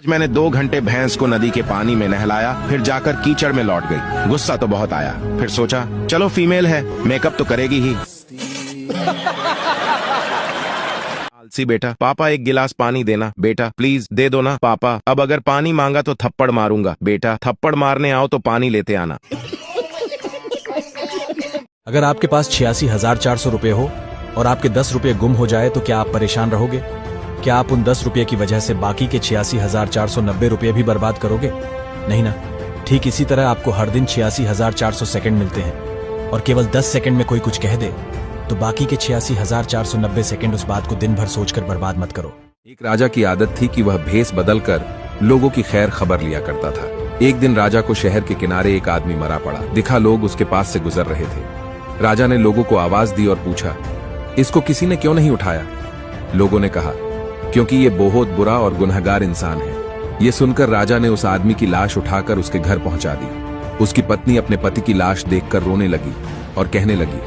आज मैंने 2 घंटे भैंस को नदी के पानी में नहलाया, फिर जाकर कीचड़ में लौट गई। गुस्सा तो बहुत आया, फिर सोचा चलो फीमेल है, मेकअप तो करेगी ही। आलसी बेटा, पापा एक गिलास पानी देना। बेटा प्लीज दे दो ना पापा, अब अगर पानी मांगा तो थप्पड़ मारूंगा। बेटा थप्पड़ मारने आओ तो पानी लेते आना। अगर आपके पास 86,400 रुपए हो और आपके 10 रुपए गुम हो जाए तो क्या आप परेशान रहोगे? क्या आप उन 10 रुपए की वजह से बाकी के 86,490 रुपए भी बर्बाद करोगे? नहीं ना। ठीक इसी तरह आपको हर दिन 86,400 सेकंड मिलते हैं और केवल 10 सेकंड में कोई कुछ कह दे तो बाकी के 86,490 सेकंड उस बात को दिन भर सोचकर बर्बाद मत करो। एक राजा की आदत थी कि वह भेष बदलकर लोगों की खैर खबर लिया करता था। एक दिन राजा को शहर के किनारे एक आदमी मरा पड़ा दिखा। लोग उसके पास से गुजर रहे थे। राजा ने लोगों को आवाज दी और पूछा, इसको किसी ने क्यों नहीं उठाया? लोगों ने कहा, क्योंकि ये बहुत बुरा और गुनहगार इंसान है। ये सुनकर राजा ने उस आदमी की लाश उठाकर उसके घर पहुंचा दी। उसकी पत्नी अपने पति की लाश देखकर रोने लगी और कहने लगी,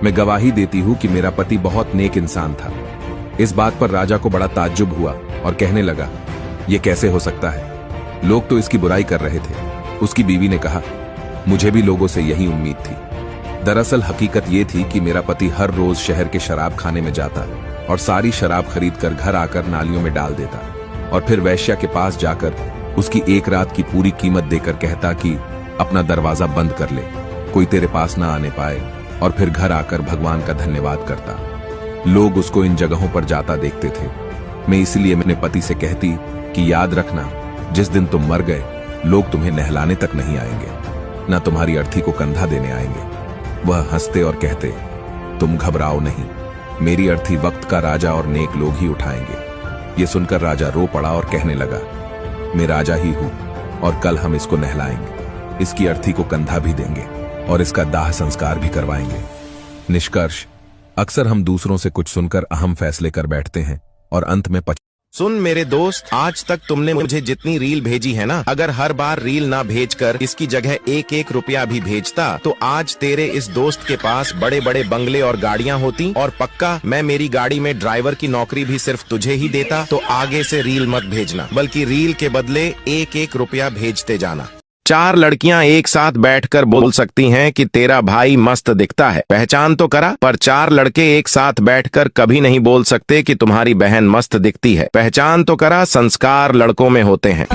मैं गवाही देती हूं कि मेरा पति बहुत नेक इंसान था। इस बात पर राजा को बड़ा ताज्जुब हुआ और कहने लगा, यह कैसे हो सकता है? लोग तो इसकी बुराई कर रहे थे। उसकी बीवी ने कहा, मुझे भी लोगों से यही उम्मीद थी। दरअसल हकीकत ये थी कि मेरा पति हर रोज शहर के शराब खाने में जाता और सारी शराब खरीदकर घर आकर नालियों में डाल देता और फिर वैश्या के पास जाकर उसकी एक रात की पूरी कीमत देकर कहता कि अपना दरवाजा बंद कर ले, कोई तेरे पास ना आने पाए, और फिर घर आकर भगवान का धन्यवाद करता। लोग उसको इन जगहों पर जाता देखते थे। मैं इसलिए अपने पति से कहती कि याद रखना, जिस दिन तुम मर गए लोग तुम्हें नहलाने तक नहीं आएंगे, ना तुम्हारी अर्थी को कंधा देने आएंगे। वह हंसते और कहते, तुम घबराओ नहीं, मेरी अर्थी वक्त का राजा और नेक लोग ही उठाएंगे। ये सुनकर राजा रो पड़ा और कहने लगा, मैं राजा ही हूं और कल हम इसको नहलाएंगे, इसकी अर्थी को कंधा भी देंगे और इसका दाह संस्कार भी करवाएंगे। निष्कर्ष, अक्सर हम दूसरों से कुछ सुनकर अहम फैसले कर बैठते हैं और अंत में सुन मेरे दोस्त, आज तक तुमने मुझे जितनी रील भेजी है ना, अगर हर बार रील ना भेजकर इसकी जगह 1-1 रुपया भी भेजता तो आज तेरे इस दोस्त के पास बड़े बड़े बंगले और गाड़ियां होती, और पक्का मैं मेरी गाड़ी में ड्राइवर की नौकरी भी सिर्फ तुझे ही देता। तो आगे से रील मत भेजना, बल्कि रील के बदले 1-1 रुपया भेजते जाना। 4 लड़कियां एक साथ बैठकर बोल सकती हैं कि तेरा भाई मस्त दिखता है, पहचान तो करा, पर 4 लड़के एक साथ बैठकर कभी नहीं बोल सकते कि तुम्हारी बहन मस्त दिखती है, पहचान तो करा। संस्कार लड़कों में होते हैं।